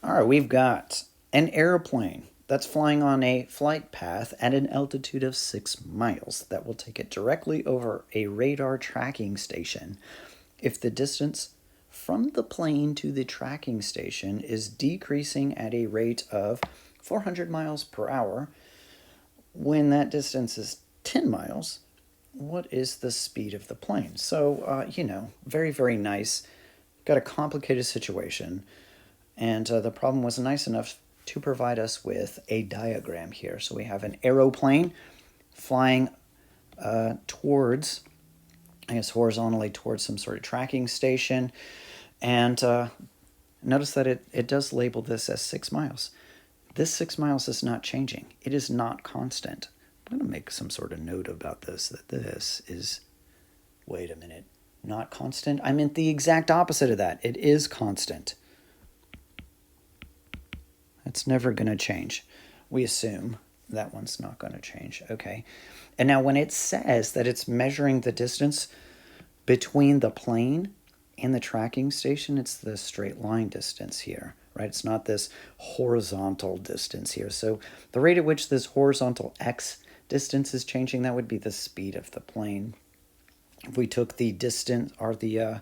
All right, we've got an airplane that's flying on a flight path at an altitude of 6 miles that will take it directly over a radar tracking station. If the distance from the plane to the tracking station is decreasing at a rate of 400 miles per hour, when that distance is 10 miles, what is the speed of the plane? So, very, very nice. Got a complicated situation. And the problem was nice enough to provide us with a diagram here. So we have an aeroplane flying towards, I guess, horizontally towards some sort of tracking station. And notice that it does label this as 6 miles. This 6 miles is not changing. It is not constant. I'm going to make some sort of note about this, that this is, wait a minute, not constant? I meant the exact opposite of that. It is constant. It's never going to change. We assume that one's not going to change. Okay. And now when it says that it's measuring the distance between the plane and the tracking station, it's the straight line distance here, right? It's not this horizontal distance here. So the rate at which this horizontal x distance is changing, that would be the speed of the plane. If we took the distance or the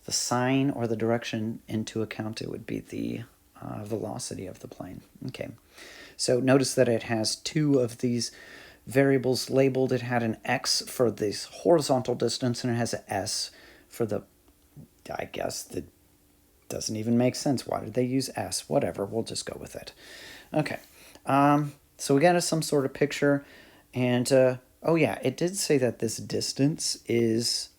sign or the direction into account, it would be the velocity of the plane. Okay, so notice that it has two of these variables labeled. It had an x for this horizontal distance, and it has an s for the, I guess, that doesn't even make sense. Why did they use s? Whatever, we'll just go with it. Okay, so we got us some sort of picture, and oh yeah, it did say that this distance is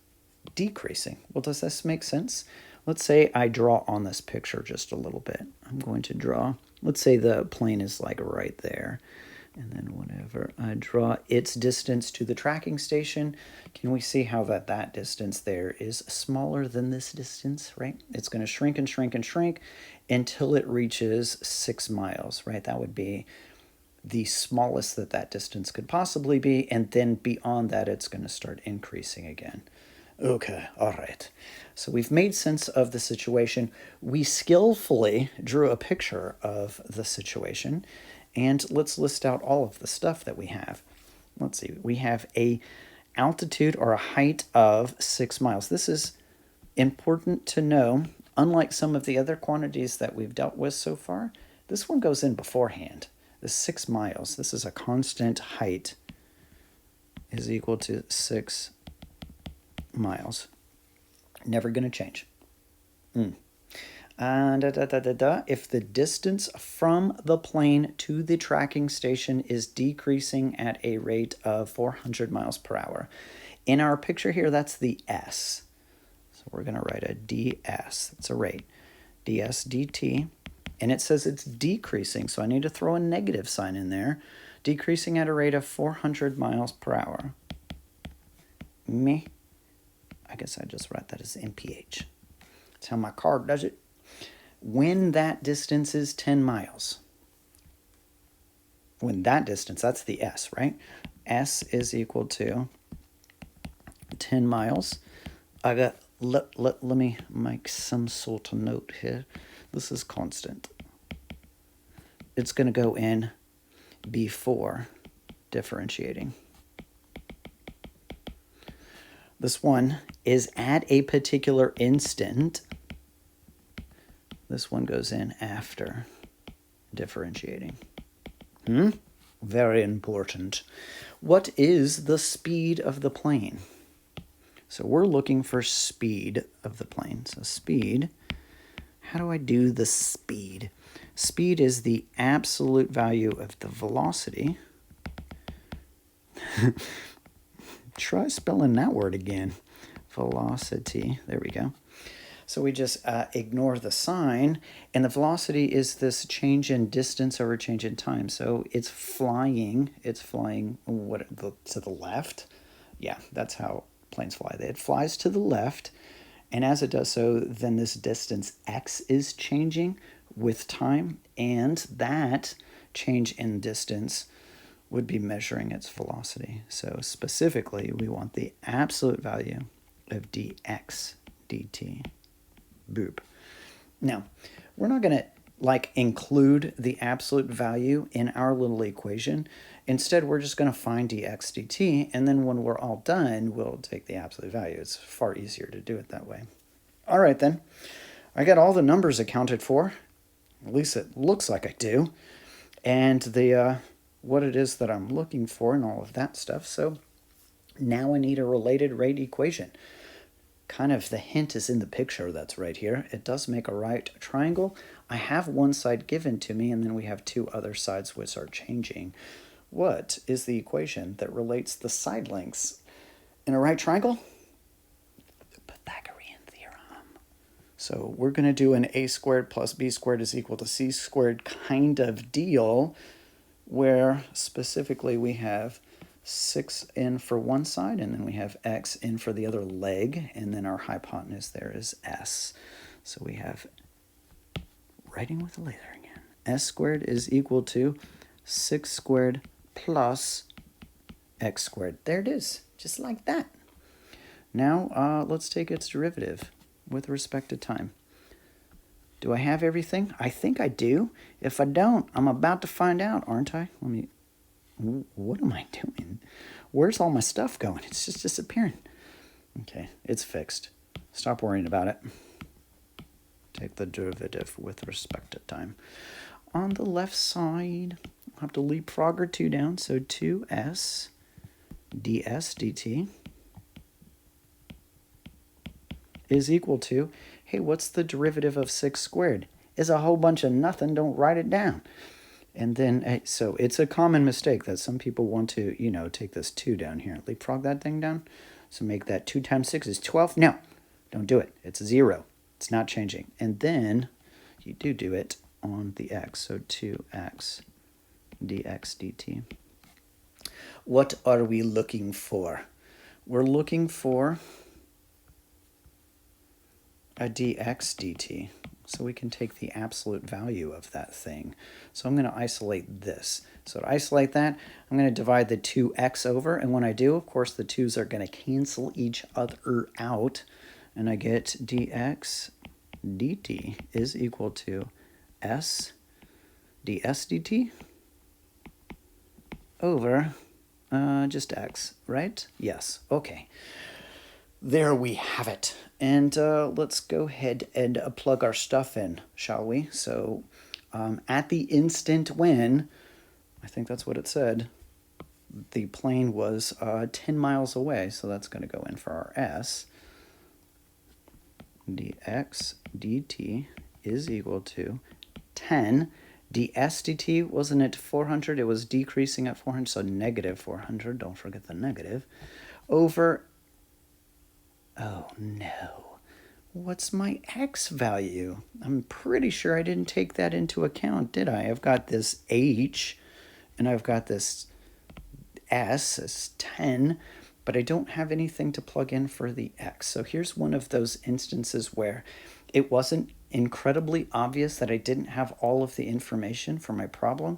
decreasing. Well, does this make sense? Let's say I draw on this picture just a little bit. I'm going to draw, let's say the plane is like right there. And then whenever I draw its distance to the tracking station, can we see how that distance there is smaller than this distance, right? It's going to shrink and shrink and shrink until it reaches 6 miles, right? That would be the smallest that distance could possibly be. And then beyond that, it's going to start increasing again. Okay, all right. So we've made sense of the situation. We skillfully drew a picture of the situation, and let's list out all of the stuff that we have. Let's see. We have a altitude or a height of 6 miles. This is important to know. Unlike some of the other quantities that we've dealt with so far, this one goes in beforehand. The 6 miles, this is a constant height, is equal to 6 miles. Never going to change. And if the distance from the plane to the tracking station is decreasing at a rate of 400 miles per hour. In our picture here, that's the s. So we're going to write a ds. It's a rate. ds dt. And it says it's decreasing, so I need to throw a negative sign in there. Decreasing at a rate of 400 miles per hour. Me. I guess I just write that as mph. That's how my card does it. When that distance is 10 miles. When that distance, that's the s, right? S is equal to 10 miles. I got, let me make some sort of note here. This is constant. It's going to go in before differentiating. This one is at a particular instant. This one goes in after differentiating. Very important. What is the speed of the plane? So we're looking for speed of the plane. So speed, how do I do the speed? Speed is the absolute value of the velocity. Try spelling that word again. Velocity. There we go. So we just ignore the sign, and the velocity is this change in distance over change in time. So it's flying. It's flying to the left. Yeah, that's how planes fly. It flies to the left, and as it does so, then this distance x is changing with time, and that change in distance would be measuring its velocity. So specifically, we want the absolute value of dx dt. Boop. Now, we're not going to like include the absolute value in our little equation. Instead, we're just going to find dx dt, and then when we're all done, we'll take the absolute value. It's far easier to do it that way. All right, then. I got all the numbers accounted for. At least it looks like I do. And the what it is that I'm looking for and all of that stuff. So now I need a related rate equation. Kind of the hint is in the picture that's right here. It does make a right triangle. I have one side given to me, and then we have two other sides which are changing. What is the equation that relates the side lengths in a right triangle? The Pythagorean theorem. So we're going to do an a squared plus b squared is equal to c squared kind of deal, where specifically we have 6 in for one side, and then we have x in for the other leg, and then our hypotenuse there is s. So we have, writing with a laser again, s squared is equal to 6 squared plus x squared. There it is, just like that. Now let's take its derivative with respect to time. Do I have everything? I think I do. If I don't, I'm about to find out, aren't I? What am I doing? Where's all my stuff going? It's just disappearing. Okay, it's fixed. Stop worrying about it. Take the derivative with respect to time. On the left side, I'll have to leapfrog or 2 down, so 2s ds dt is equal to, hey, what's the derivative of 6 squared? It's a whole bunch of nothing, don't write it down. And then, so it's a common mistake that some people want to, take this 2 down here. Leapfrog that thing down. So make that 2 times 6 is 12. No, don't do it. It's 0. It's not changing. And then you do it on the x. So 2x dx dt. What are we looking for? We're looking for a dx dt. So we can take the absolute value of that thing. So I'm going to isolate this. So to isolate that, I'm going to divide the 2x over. And when I do, of course, the 2's are going to cancel each other out. And I get dx dt is equal to s ds dt over just x, right? Yes. Okay. There we have it. And let's go ahead and plug our stuff in, shall we? So at the instant when, I think that's what it said, the plane was 10 miles away, so that's going to go in for our s. dx dt is equal to 10. ds dt, wasn't it 400? It was decreasing at 400, so negative 400. Don't forget the negative. Over, oh no. What's my x value? I'm pretty sure I didn't take that into account, did I? I've got this h, and I've got this s as 10, but I don't have anything to plug in for the x. So here's one of those instances where it wasn't incredibly obvious that I didn't have all of the information for my problem,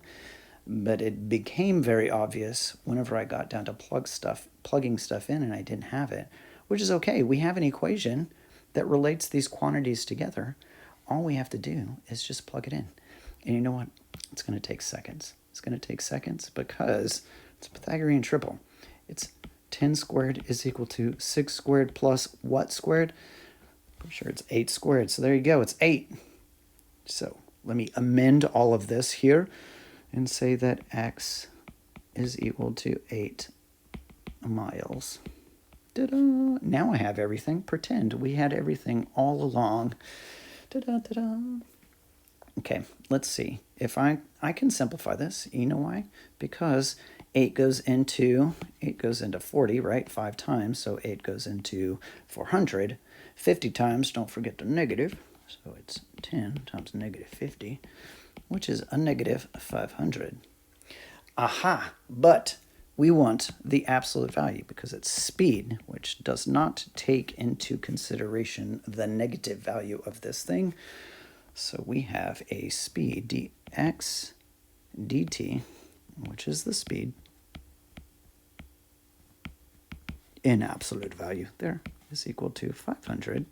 but it became very obvious whenever I got down to plugging stuff in and I didn't have it, which is okay. We have an equation that relates these quantities together. All we have to do is just plug it in. And you know what? It's going to take seconds. It's going to take seconds because it's a Pythagorean triple. It's 10 squared is equal to 6 squared plus what squared? I'm sure it's 8 squared. So there you go. It's 8. So let me amend all of this here and say that x is equal to 8 miles. Ta-da! Now I have everything. Pretend we had everything all along. Ta-da, ta-da. Okay, let's see. If I can simplify this. You know why? Because 8 goes into 40, right? 5 times, so 8 goes into 400. 50 times, don't forget the negative. So it's 10 times negative 50, which is a negative 500. Aha! But we want the absolute value because it's speed, which does not take into consideration the negative value of this thing. So we have a speed dx dt, which is the speed in absolute value there, is equal to 500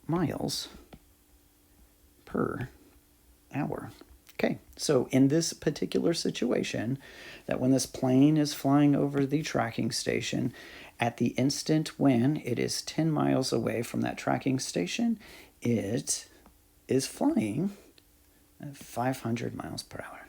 miles per hour. Okay, so in this particular situation, that when this plane is flying over the tracking station, at the instant when it is 10 miles away from that tracking station, it is flying at 500 miles per hour.